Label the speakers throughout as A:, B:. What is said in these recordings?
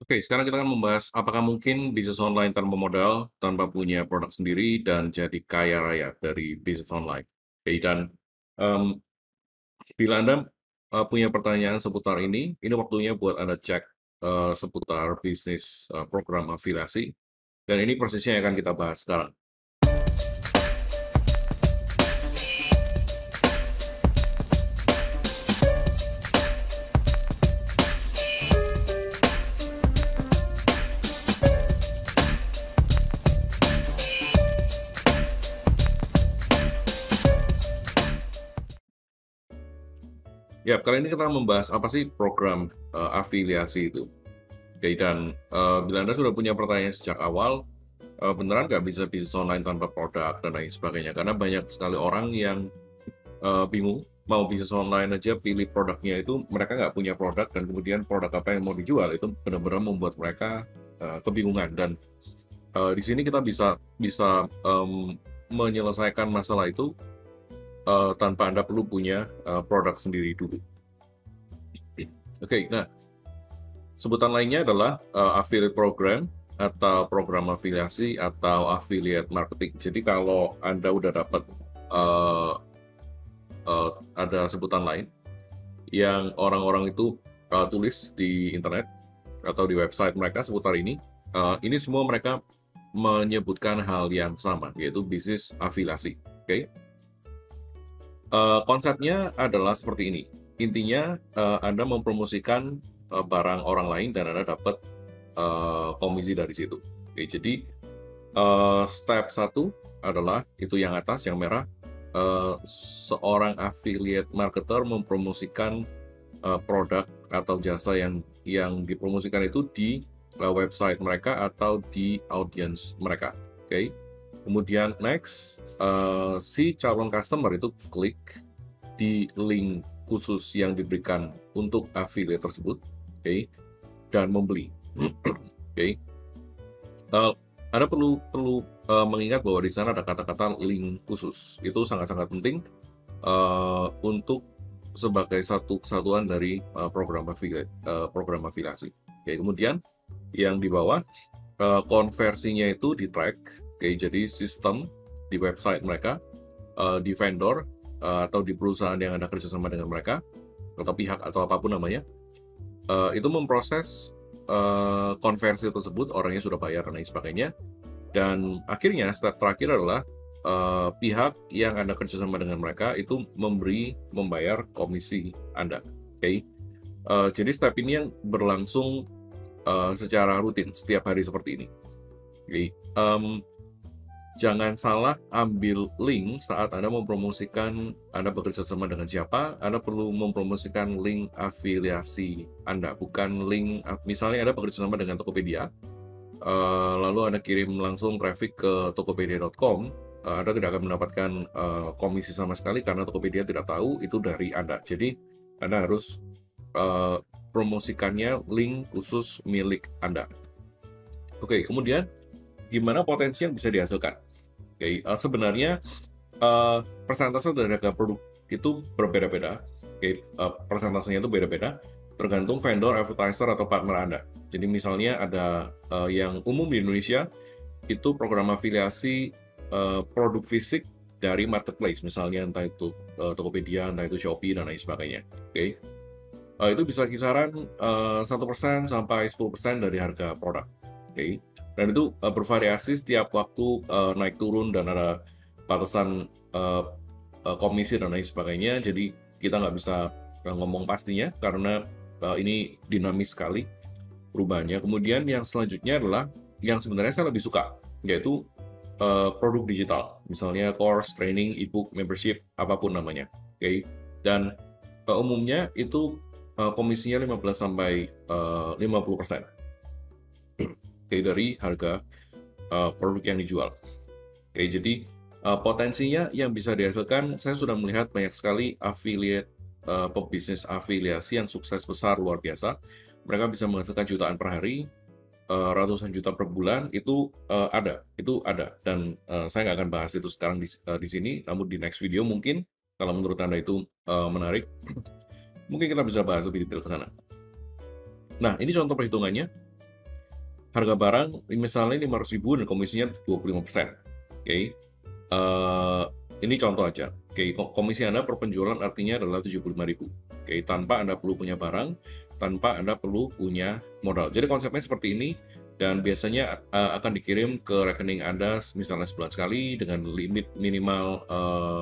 A: Oke, sekarang kita akan membahas apakah mungkin bisnis online tanpa modal, tanpa punya produk sendiri, dan jadi kaya raya dari bisnis online. Oke, dan em, bila Anda punya pertanyaan seputar ini waktunya buat Anda cek seputar bisnis program afiliasi, dan ini persisnya yang akan kita bahas sekarang. Ya, kali ini kita akan membahas apa sih program afiliasi itu. Oke, dan bila Anda sudah punya pertanyaan sejak awal, beneran nggak bisa bisnis online tanpa produk dan lain sebagainya? Karena banyak sekali orang yang bingung, mau bisnis online aja pilih produknya itu mereka nggak punya produk dan kemudian produk apa yang mau dijual itu benar-benar membuat mereka kebingungan dan di sini kita bisa bisa menyelesaikan masalah itu tanpa Anda perlu punya produk sendiri dulu. Oke, nah sebutan lainnya adalah affiliate program atau program afiliasi atau affiliate marketing. Jadi kalau Anda udah dapat uh, ada sebutan lain yang orang-orang itu tulis di internet atau di website mereka seputar ini semua mereka menyebutkan hal yang sama, yaitu bisnis afiliasi. Oke, konsepnya adalah seperti ini. Intinya, Anda mempromosikan barang orang lain dan Anda dapat komisi dari situ. Oke, jadi step satu adalah itu yang atas, yang merah. Seorang affiliate marketer mempromosikan produk atau jasa yang dipromosikan itu di website mereka atau di audience mereka. Oke. Kemudian next, si calon customer itu klik di link khusus yang diberikan untuk affiliate tersebut, oke, dan membeli. Oke. Anda perlu perlu mengingat bahwa di sana ada kata-kata link khusus. Itu sangat-sangat penting untuk sebagai satu kesatuan dari program afiliasi. Oke, kemudian yang di bawah konversinya itu di track. Oke, jadi sistem di website mereka, di vendor atau di perusahaan yang ada kerjasama dengan mereka atau pihak atau apapun namanya, itu memproses konversi tersebut, orangnya sudah bayar dan lain sebagainya. Dan akhirnya step terakhir adalah pihak yang Anda kerjasama dengan mereka itu membayar komisi Anda. Oke, jadi step ini yang berlangsung secara rutin setiap hari seperti ini. Oke, jangan salah ambil link saat Anda mempromosikan Anda bekerja sama dengan siapa. Anda perlu mempromosikan link afiliasi Anda, bukan link misalnya Anda bekerja sama dengan Tokopedia, lalu Anda kirim langsung traffic ke tokopedia.com, Anda tidak akan mendapatkan komisi sama sekali karena Tokopedia tidak tahu itu dari Anda. Jadi Anda harus promosikannya link khusus milik Anda. Oke, kemudian gimana potensi yang bisa dihasilkan? Oke, sebenarnya persentase dari harga produk itu berbeda-beda. Oke, persentasenya itu beda-beda tergantung vendor, advertiser, atau partner Anda. Jadi misalnya ada yang umum di Indonesia, itu program afiliasi produk fisik dari marketplace, misalnya entah itu Tokopedia, entah itu Shopee, dan lain sebagainya. Oke, itu bisa kisaran 1% sampai 10% dari harga produk. Oke, dan itu bervariasi setiap waktu, naik turun dan ada batasan komisi dan lain sebagainya. Jadi kita nggak bisa ngomong pastinya karena ini dinamis sekali perubahannya. Kemudian yang selanjutnya adalah yang sebenarnya saya lebih suka, yaitu produk digital, misalnya course, training, ebook, membership, apapun namanya. Oke, dan umumnya itu komisinya 15 sampai 50%. Oke, dari harga produk yang dijual. Oke, jadi potensinya yang bisa dihasilkan, saya sudah melihat banyak sekali affiliate pebisnis afiliasi yang sukses besar luar biasa. Mereka bisa menghasilkan jutaan per hari, ratusan juta per bulan, itu ada. Dan saya nggak akan bahas itu sekarang di sini, namun di next video mungkin kalau menurut Anda itu menarik, mungkin kita bisa bahas lebih detail ke sana. Nah, ini contoh perhitungannya. harga barang misalnya 500.000 dan komisinya 25%. Oke. Ini contoh aja. Oke, komisi Anda per penjualan artinya adalah 75.000. Oke, tanpa Anda perlu punya barang, tanpa Anda perlu punya modal. Jadi konsepnya seperti ini, dan biasanya akan dikirim ke rekening Anda misalnya sebulan sekali dengan limit minimal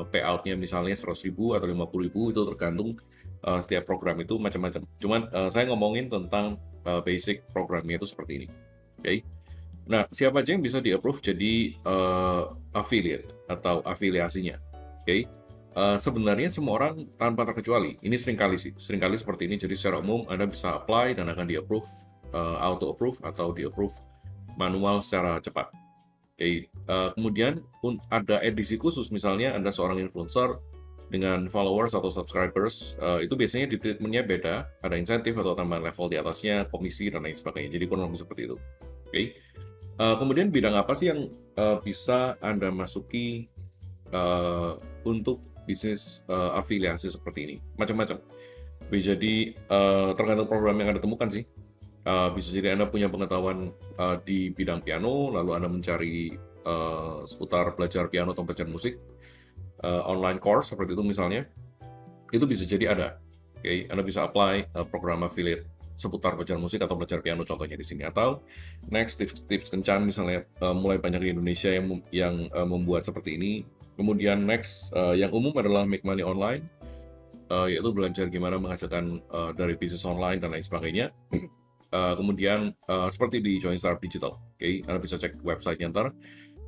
A: payout-nya misalnya 100.000 atau 50.000, itu tergantung setiap program itu macam-macam. Cuman saya ngomongin tentang basic programnya itu seperti ini. Oke. Nah, siapa aja yang bisa di-approve jadi affiliate atau afiliasinya? Oke. Sebenarnya semua orang tanpa terkecuali. Ini seringkali seperti ini. Jadi secara umum Anda bisa apply dan akan di-approve, auto approve atau di-approve manual secara cepat. Oke. Kemudian ada edisi khusus, misalnya Anda seorang influencer dengan followers atau subscribers, itu biasanya di treatmentnya beda, ada insentif atau tambahan level di atasnya, komisi dan lain sebagainya. Jadi kurang lebih seperti itu. Oke. Kemudian bidang apa sih yang bisa Anda masuki untuk bisnis afiliasi seperti ini? Macam-macam. Bisa jadi tergantung program yang Anda temukan sih. Bisa jadi Anda punya pengetahuan di bidang piano, lalu Anda mencari seputar belajar piano atau belajar musik, online course seperti itu misalnya, itu bisa jadi ada. Oke, Anda bisa apply program affiliate seputar belajar musik atau belajar piano contohnya di sini. Atau next, tips kencan misalnya, mulai banyak di Indonesia yang membuat seperti ini. Kemudian next, yang umum adalah make money online, yaitu belajar gimana menghasilkan dari bisnis online dan lain sebagainya. Kemudian seperti di Join Startup Digital, oke, Anda bisa cek website-nya ntar.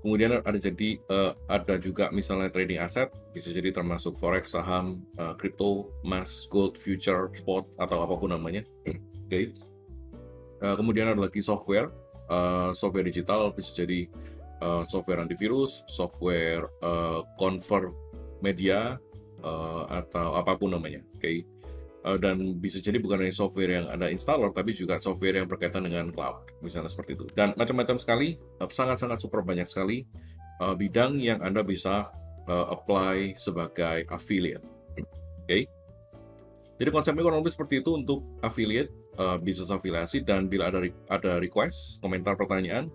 A: Kemudian ada juga misalnya trading aset, bisa jadi termasuk forex, saham, kripto, emas, gold, future, spot, atau apapun namanya. Oke. Kemudian ada lagi software, software digital, bisa jadi software antivirus, software convert media, atau apapun namanya. Oke. Dan bisa jadi bukan hanya software yang ada installer, tapi juga software yang berkaitan dengan cloud, misalnya seperti itu. Dan macam-macam sekali, sangat-sangat super banyak sekali bidang yang Anda bisa apply sebagai affiliate. Oke. Jadi konsepnya kurang lebih seperti itu untuk affiliate, bisnis afiliasi, dan bila ada request, komentar, pertanyaan,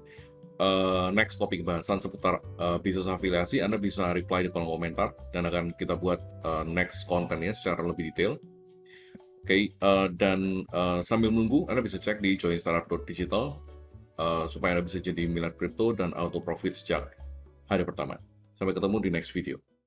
A: next topik bahasan seputar bisnis afiliasi, Anda bisa reply di kolom komentar, dan akan kita buat next kontennya secara lebih detail. Oke, dan sambil menunggu, Anda bisa cek di joinstartup.digital supaya Anda bisa jadi miliar kripto dan auto profit sejak hari pertama. Sampai ketemu di next video.